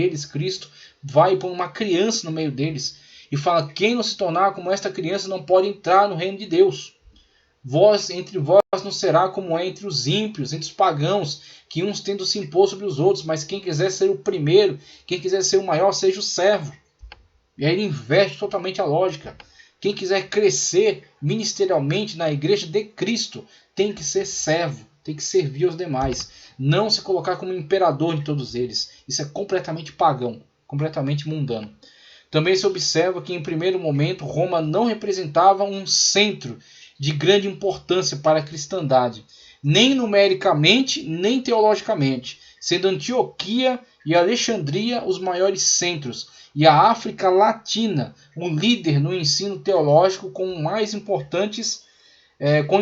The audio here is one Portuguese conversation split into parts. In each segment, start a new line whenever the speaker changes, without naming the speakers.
deles, Cristo vai pôr uma criança no meio deles e fala: quem não se tornar como esta criança não pode entrar no reino de Deus. Entre vós não será como é entre os ímpios, entre os pagãos, que uns tendo se impor sobre os outros, mas quem quiser ser o primeiro, quem quiser ser o maior, seja o servo. E aí ele inverte totalmente a lógica. Quem quiser crescer ministerialmente na igreja de Cristo tem que ser servo, tem que servir aos demais, não se colocar como imperador de todos eles. Isso é completamente pagão, completamente mundano. Também se observa que em primeiro momento Roma não representava um centro de grande importância para a cristandade, nem numericamente, nem teologicamente, sendo Antioquia e Alexandria os maiores centros, e a África Latina o líder no ensino teológico com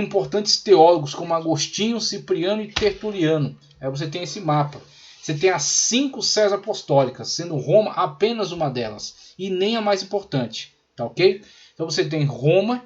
importantes teólogos como Agostinho, Cipriano e Tertuliano. Aí você tem esse mapa. Você tem as 5 sés apostólicas, sendo Roma apenas uma delas, e nem a mais importante, tá ok? Então você tem Roma,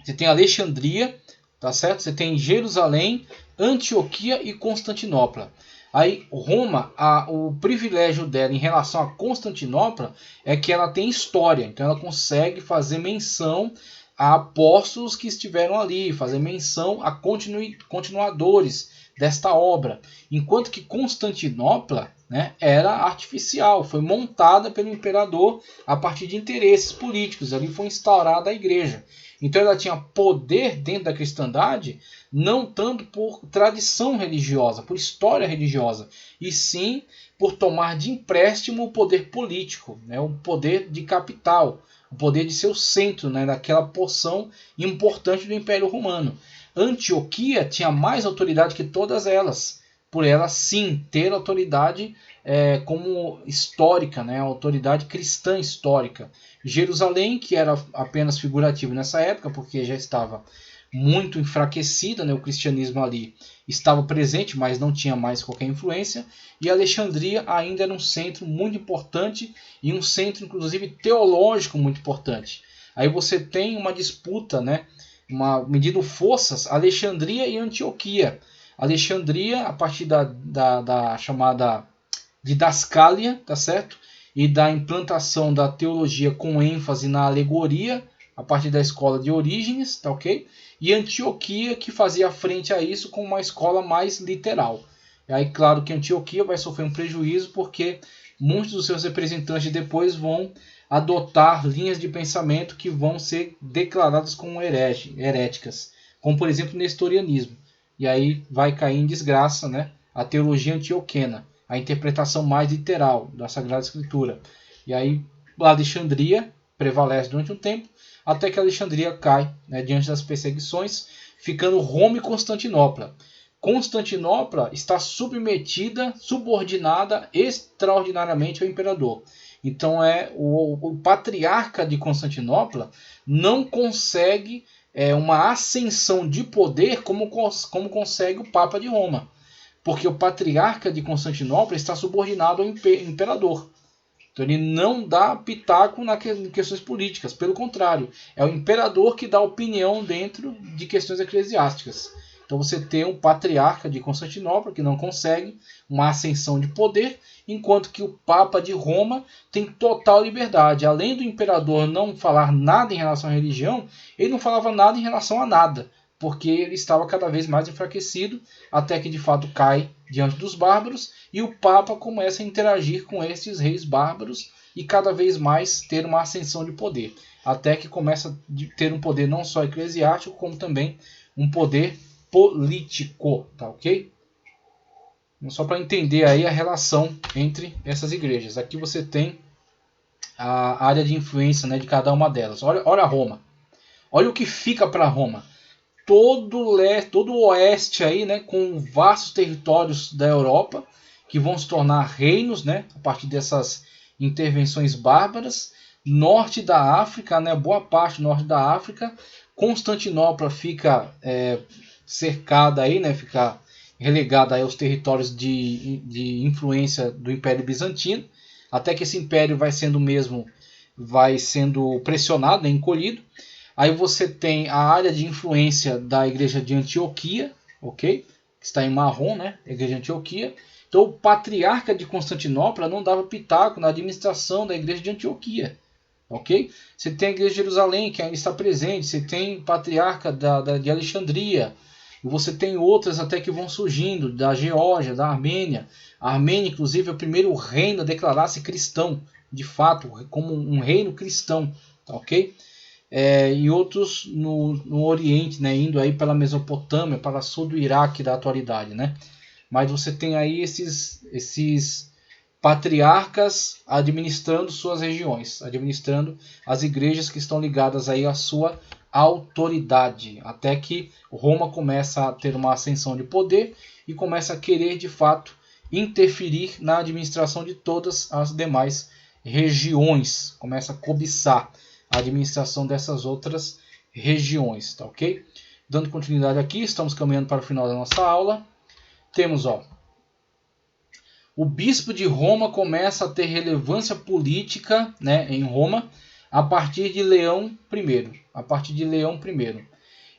você tem Alexandria, tá certo? Você tem Jerusalém, Antioquia e Constantinopla. Aí Roma, o privilégio dela em relação a Constantinopla é que ela tem história, então ela consegue fazer menção a apóstolos que estiveram ali, fazer menção a continuadores desta obra, enquanto que Constantinopla, né, era artificial, foi montada pelo imperador a partir de interesses políticos, ali foi instaurada a igreja. Então ela tinha poder dentro da cristandade, não tanto por tradição religiosa, por história religiosa, e sim por tomar de empréstimo o poder político, né, o poder de capital, o poder de ser o centro, né, daquela porção importante do Império Romano. Antioquia tinha mais autoridade que todas elas, por ela sim ter autoridade como histórica, né, autoridade cristã histórica. Jerusalém, que era apenas figurativo nessa época, porque já estava muito enfraquecida, né, o cristianismo ali estava presente, mas não tinha mais qualquer influência, e Alexandria ainda era um centro muito importante, e um centro inclusive teológico muito importante. Aí você tem uma disputa, né, medindo forças, Alexandria e Antioquia. Alexandria, a partir da chamada didascália, tá certo? E da implantação da teologia com ênfase na alegoria, a partir da escola de Orígenes, tá ok? E Antioquia, que fazia frente a isso com uma escola mais literal. E aí, claro que Antioquia vai sofrer um prejuízo, porque muitos dos seus representantes depois vão adotar linhas de pensamento que vão ser declaradas como heréticas, como por exemplo o nestorianismo. E aí vai cair em desgraça, né, a teologia antioquena, a interpretação mais literal da Sagrada Escritura. E aí Alexandria prevalece durante um tempo, até que Alexandria cai, né, diante das perseguições, ficando Roma e Constantinopla. Constantinopla está subordinada extraordinariamente ao imperador. Então o patriarca de Constantinopla não consegue uma ascensão de poder como consegue o Papa de Roma. Porque o patriarca de Constantinopla está subordinado ao imperador. Então ele não dá pitaco em questões políticas. Pelo contrário, é o imperador que dá opinião dentro de questões eclesiásticas. Então você tem um patriarca de Constantinopla que não consegue uma ascensão de poder, enquanto que o Papa de Roma tem total liberdade. Além do imperador não falar nada em relação à religião, ele não falava nada em relação a nada, porque ele estava cada vez mais enfraquecido, até que de fato cai diante dos bárbaros, e o Papa começa a interagir com esses reis bárbaros e cada vez mais ter uma ascensão de poder, até que começa a ter um poder não só eclesiástico, como também um poder político, tá ok? Só para entender aí a relação entre essas igrejas. Aqui você tem a área de influência, né, de cada uma delas. Olha Roma. Olha o que fica para Roma. Todo o oeste aí, né, com vastos territórios da Europa que vão se tornar reinos, né, a partir dessas intervenções bárbaras. Norte da África, né, boa parte do norte da África. Constantinopla fica cercada aí, né, fica relegada aí aos territórios de influência do Império Bizantino, até que esse império vai sendo pressionado, né, encolhido. Aí você tem a área de influência da igreja de Antioquia, ok? Que está em marrom, né? A igreja de Antioquia. Então o patriarca de Constantinopla não dava pitaco na administração da igreja de Antioquia. Ok? Você tem a igreja de Jerusalém, que ainda está presente. Você tem o patriarca de Alexandria. E você tem outras até que vão surgindo, da Geórgia, da Armênia. A Armênia, inclusive, é o primeiro reino a declarar-se cristão, de fato, como um reino cristão. Ok? E outros no Oriente, né, indo aí pela Mesopotâmia, para sul do Iraque da atualidade. Né? Mas você tem aí esses patriarcas administrando suas regiões, administrando as igrejas que estão ligadas aí à sua autoridade, até que Roma começa a ter uma ascensão de poder e começa a querer de fato interferir na administração de todas as demais regiões, começa a cobiçar a administração dessas outras regiões, tá ok? Dando continuidade aqui, estamos caminhando para o final da nossa aula. Temos, o bispo de Roma começa a ter relevância política, né, em Roma a partir de Leão I.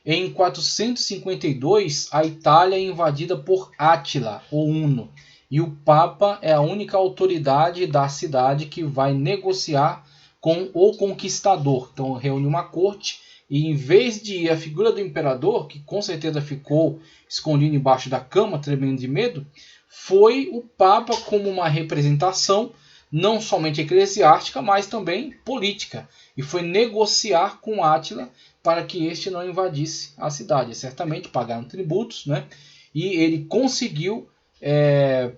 Em 452, a Itália é invadida por Átila, o Huno, e o Papa é a única autoridade da cidade que vai negociar com o conquistador. Então reúne uma corte e, em vez de ir a figura do imperador, que com certeza ficou escondido embaixo da cama, tremendo de medo, foi o Papa como uma representação não somente eclesiástica, mas também política. E foi negociar com Átila para que este não invadisse a cidade. Certamente pagaram tributos, né? E ele conseguiu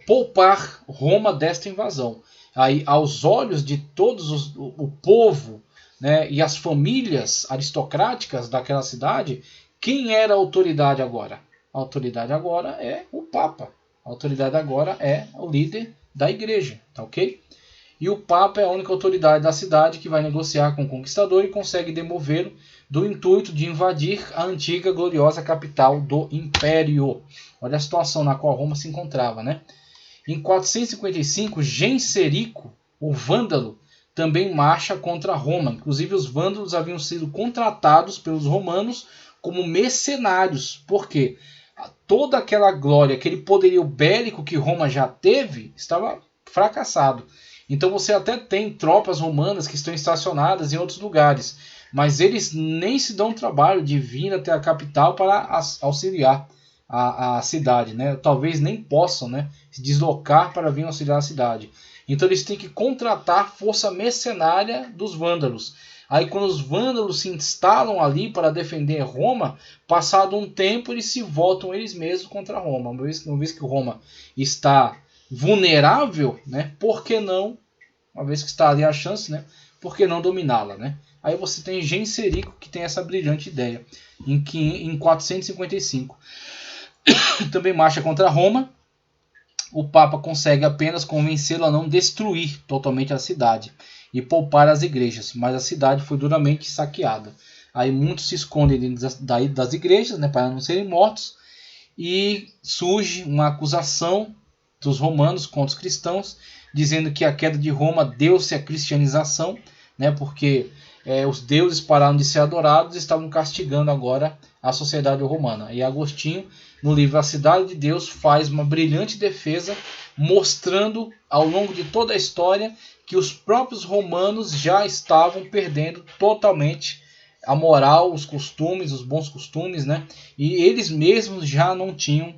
poupar Roma desta invasão. Aí, aos olhos de todos o povo, né, e as famílias aristocráticas daquela cidade, quem era a autoridade agora? A autoridade agora é o Papa. A autoridade agora é o líder da igreja, tá ok? E o Papa é a única autoridade da cidade que vai negociar com o conquistador e consegue demovê-lo do intuito de invadir a antiga gloriosa capital do Império. Olha a situação na qual Roma se encontrava, né? Em 455, Genserico, o vândalo, também marcha contra Roma. Inclusive, os vândalos haviam sido contratados pelos romanos como mercenários. Por quê? Toda aquela glória, aquele poderio bélico que Roma já teve, estava fracassado. Então você até tem tropas romanas que estão estacionadas em outros lugares, mas eles nem se dão o trabalho de vir até a capital para auxiliar a cidade, né? Talvez nem possam, né, se deslocar para vir auxiliar a cidade. Então eles têm que contratar força mercenária dos vândalos. Aí quando os vândalos se instalam ali para defender Roma, passado um tempo eles se voltam eles mesmos contra Roma. Uma vez que Roma está vulnerável, né, por que não, uma vez que está ali a chance, né, por que não dominá-la, né? Aí você tem Genserico que tem essa brilhante ideia em 455. Também marcha contra Roma. O Papa consegue apenas convencê-lo a não destruir totalmente a cidade e poupar as igrejas, mas a cidade foi duramente saqueada. Aí muitos se escondem dentro das igrejas, né, para não serem mortos, e surge uma acusação dos romanos contra os cristãos, dizendo que a queda de Roma deu-se à cristianização, né, porque os deuses pararam de ser adorados e estavam castigando agora a sociedade romana. E Agostinho, no livro A Cidade de Deus, faz uma brilhante defesa, mostrando ao longo de toda a história que os próprios romanos já estavam perdendo totalmente a moral, os costumes, os bons costumes, né? E eles mesmos já não tinham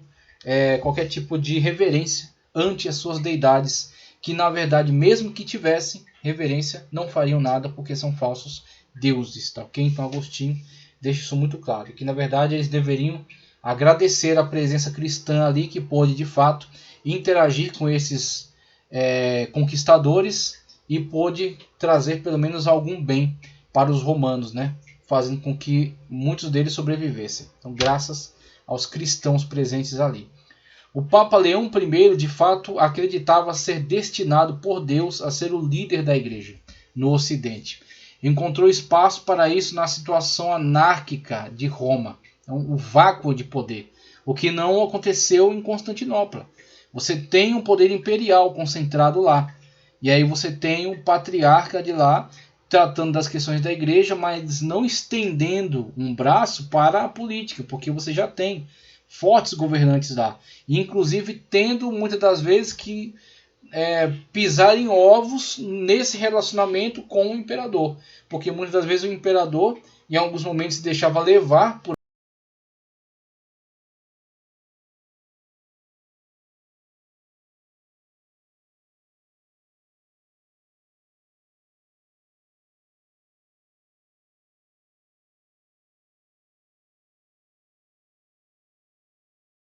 qualquer tipo de reverência ante as suas deidades, que na verdade, mesmo que tivessem reverência, não fariam nada porque são falsos deuses, tá ok? Então Agostinho deixa isso muito claro, que na verdade eles deveriam agradecer a presença cristã ali, que pôde de fato interagir com esses conquistadores e pôde trazer pelo menos algum bem para os romanos, né? Fazendo com que muitos deles sobrevivessem. Então, graças aos cristãos presentes ali. O Papa Leão I, de fato, acreditava ser destinado por Deus a ser o líder da igreja no Ocidente. Encontrou espaço para isso na situação anárquica de Roma, então, o vácuo de poder, o que não aconteceu em Constantinopla. Você tem um poder imperial concentrado lá, e aí você tem o patriarca de lá tratando das questões da igreja, mas não estendendo um braço para a política, porque você já tem fortes governantes lá, inclusive tendo muitas das vezes que pisar em ovos nesse relacionamento com o imperador, porque muitas das vezes o imperador em alguns momentos se deixava levar por